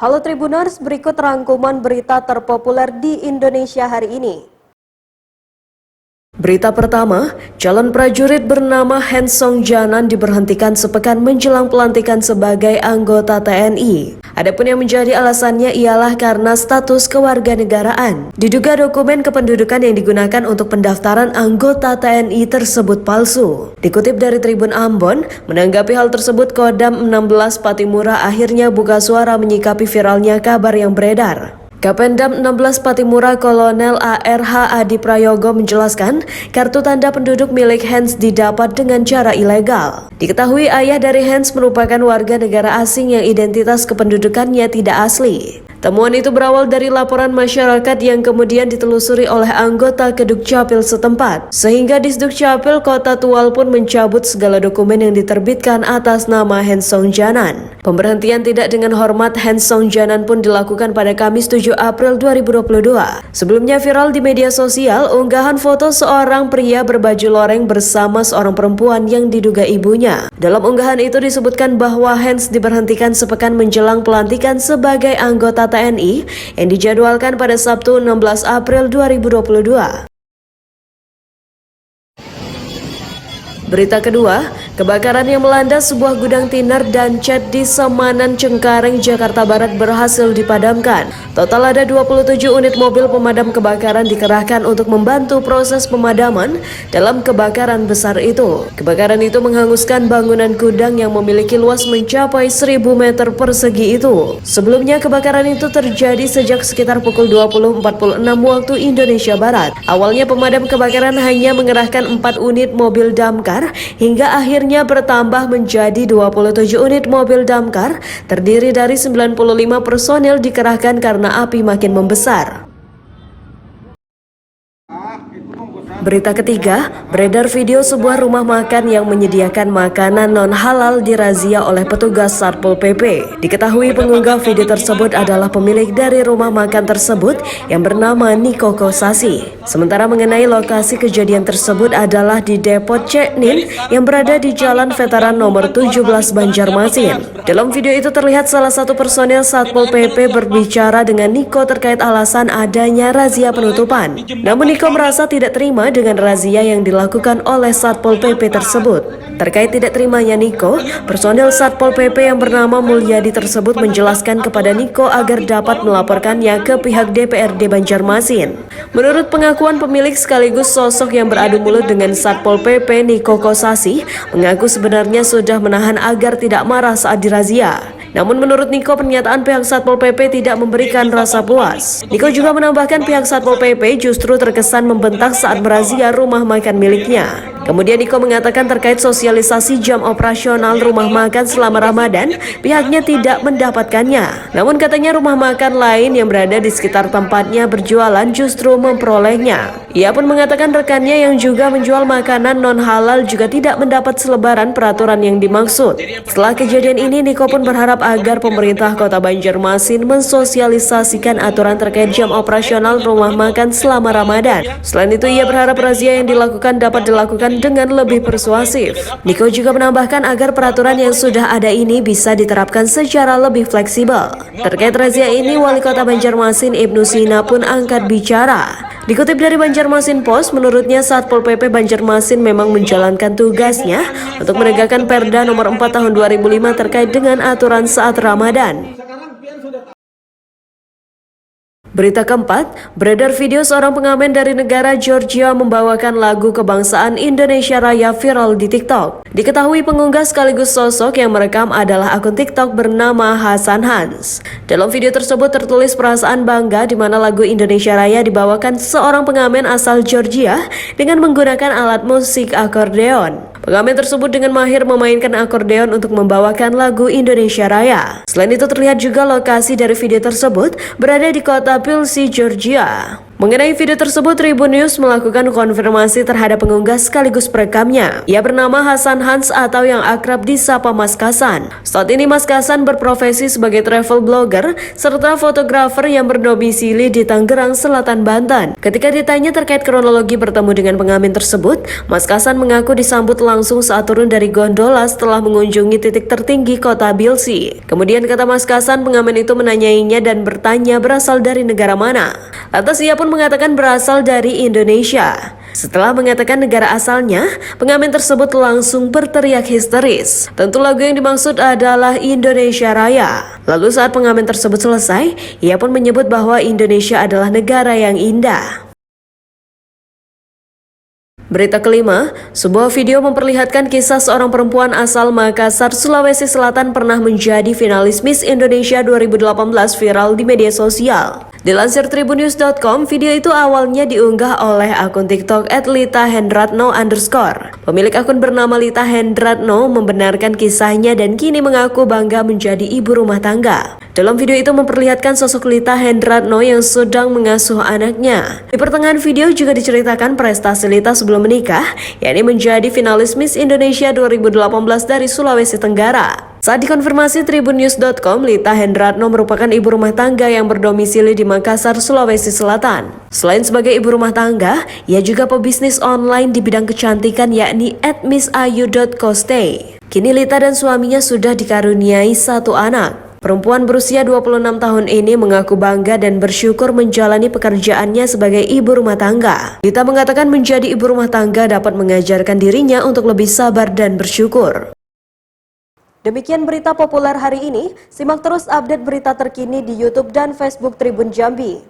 Halo Tribuners, berikut rangkuman berita terpopuler di Indonesia hari ini. Berita pertama, calon prajurit bernama Hen Song Janan diberhentikan sepekan menjelang pelantikan sebagai anggota TNI. Adapun yang menjadi alasannya ialah karena status kewarganegaraan. Diduga dokumen kependudukan yang digunakan untuk pendaftaran anggota TNI tersebut palsu. Dikutip dari Tribun Ambon, menanggapi hal tersebut Kodam 16 Patimura akhirnya buka suara menyikapi viralnya kabar yang beredar. Kapendam 16 Patimura Kolonel ARH Adi Prayogo menjelaskan, kartu tanda penduduk milik Hens didapat dengan cara ilegal. Diketahui ayah dari Hens merupakan warga negara asing yang identitas kependudukannya tidak asli. Temuan itu berawal dari laporan masyarakat yang kemudian ditelusuri oleh anggota Kedukcapil setempat. Sehingga Disdukcapil Kota Tual pun mencabut segala dokumen yang diterbitkan atas nama Hen Song Janan. Pemberhentian tidak dengan hormat Hen Song Janan pun dilakukan pada Kamis 7 April 2022. Sebelumnya viral di media sosial unggahan foto seorang pria berbaju loreng bersama seorang perempuan yang diduga ibunya. Dalam unggahan itu disebutkan bahwa Hens diberhentikan sepekan menjelang pelantikan sebagai anggota TNI yang dijadwalkan pada Sabtu 16 April 2022. Berita kedua, kebakaran yang melanda sebuah gudang tiner dan cat di Semanan Cengkareng, Jakarta Barat berhasil dipadamkan. Total ada 27 unit mobil pemadam kebakaran dikerahkan untuk membantu proses pemadaman dalam kebakaran besar itu. Kebakaran itu menghanguskan bangunan gudang yang memiliki luas mencapai 1000 meter persegi itu. Sebelumnya kebakaran itu terjadi sejak sekitar pukul 20.46 waktu Indonesia Barat. Awalnya pemadam kebakaran hanya mengerahkan 4 unit mobil damkar hingga akhirnya bertambah menjadi 27 unit mobil damkar terdiri dari 95 personil dikerahkan karena api makin membesar. Berita ketiga, beredar video sebuah rumah makan yang menyediakan makanan non-halal dirazia oleh petugas Satpol PP. Diketahui pengunggah video tersebut adalah pemilik dari rumah makan tersebut yang bernama Niko Kosasi. Sementara mengenai lokasi kejadian tersebut adalah di Depot Ceknin yang berada di Jalan Veteran nomor 17 Banjarmasin. Dalam video itu terlihat salah satu personel Satpol PP berbicara dengan Niko terkait alasan adanya razia penutupan. Namun Niko merasa tidak terima dengan razia yang dilakukan oleh Satpol PP tersebut. Terkait tidak terimanya Niko, personel Satpol PP yang bernama Mulyadi tersebut menjelaskan kepada Niko agar dapat melaporkannya ke pihak DPRD Banjarmasin. Menurut pengakuan pemilik sekaligus sosok yang beradu mulut dengan Satpol PP, Niko Kosasi mengaku sebenarnya sudah menahan agar tidak marah saat dirazia. Namun menurut Niko, pernyataan pihak Satpol PP tidak memberikan rasa puas. Niko juga menambahkan pihak Satpol PP justru terkesan membentak saat merazia rumah makan miliknya. Kemudian Niko mengatakan terkait sosialisasi jam operasional rumah makan selama Ramadan, pihaknya tidak mendapatkannya. Namun katanya rumah makan lain yang berada di sekitar tempatnya berjualan justru memperolehnya. Ia pun mengatakan rekannya yang juga menjual makanan non-halal juga tidak mendapat selebaran peraturan yang dimaksud. Setelah kejadian ini, Niko pun berharap agar pemerintah Kota Banjarmasin mensosialisasikan aturan terkait jam operasional rumah makan selama Ramadan. Selain itu, ia berharap razia yang dilakukan dapat dilakukan dengan lebih persuasif. Niko juga menambahkan agar peraturan yang sudah ada ini bisa diterapkan secara lebih fleksibel. Terkait razia ini, Wali Kota Banjarmasin Ibnu Sina pun angkat bicara. Dikutip dari Banjarmasin Post, menurutnya Satpol PP Banjarmasin memang menjalankan tugasnya untuk menegakkan Perda nomor 4 tahun 2005 terkait dengan aturan saat Ramadan. Berita keempat, beredar video seorang pengamen dari negara Georgia membawakan lagu kebangsaan Indonesia Raya viral di TikTok. Diketahui pengunggah sekaligus sosok yang merekam adalah akun TikTok bernama Hasan Hans. Dalam video tersebut tertulis perasaan bangga di mana lagu Indonesia Raya dibawakan seorang pengamen asal Georgia dengan menggunakan alat musik akordeon. Pengamen tersebut dengan mahir memainkan akordeon untuk membawakan lagu Indonesia Raya. Selain itu terlihat juga lokasi dari video tersebut berada di kota Tbilisi, Georgia. Mengenai video tersebut, Tribun News melakukan konfirmasi terhadap pengunggah sekaligus perekamnya. Ia bernama Hasan Hans atau yang akrab disapa Mas Kasan. Saat ini Mas Kasan berprofesi sebagai travel blogger serta fotografer yang berdomisili di Tangerang, Selatan, Banten. Ketika ditanya terkait kronologi bertemu dengan pengamen tersebut, Mas Kasan mengaku disambut langsung saat turun dari gondola setelah mengunjungi titik tertinggi kota Bilsi. Kemudian kata Mas Kasan, pengamen itu menanyainya dan bertanya berasal dari negara mana. Lantas ia pun mengatakan berasal dari Indonesia. Setelah mengatakan negara asalnya, pengamen tersebut langsung berteriak histeris. Tentu lagu yang dimaksud adalah Indonesia Raya. Lalu saat pengamen tersebut selesai, ia pun menyebut bahwa Indonesia adalah negara yang indah. Berita kelima, sebuah video memperlihatkan kisah seorang perempuan asal Makassar, Sulawesi Selatan pernah menjadi finalis Miss Indonesia 2018 viral di media sosial. Dilansir tribunnews.com, video itu awalnya diunggah oleh akun TikTok @litahendratno_. Pemilik akun bernama Lita Hendratno membenarkan kisahnya dan kini mengaku bangga menjadi ibu rumah tangga. Dalam video itu memperlihatkan sosok Lita Hendratno yang sedang mengasuh anaknya. Di pertengahan video juga diceritakan prestasi Lita sebelum menikah, yakni menjadi finalis Miss Indonesia 2018 dari Sulawesi Tenggara. Saat dikonfirmasi tribunnews.com, Lita Hendratno merupakan ibu rumah tangga yang berdomisili di Makassar, Sulawesi Selatan. Selain sebagai ibu rumah tangga, ia juga pebisnis online di bidang kecantikan yakni @missayu.costay. Kini Lita dan suaminya sudah dikaruniai satu anak. Perempuan berusia 26 tahun ini mengaku bangga dan bersyukur menjalani pekerjaannya sebagai ibu rumah tangga. Lita mengatakan menjadi ibu rumah tangga dapat mengajarkan dirinya untuk lebih sabar dan bersyukur. Demikian berita populer hari ini. Simak terus update berita terkini di YouTube dan Facebook Tribun Jambi.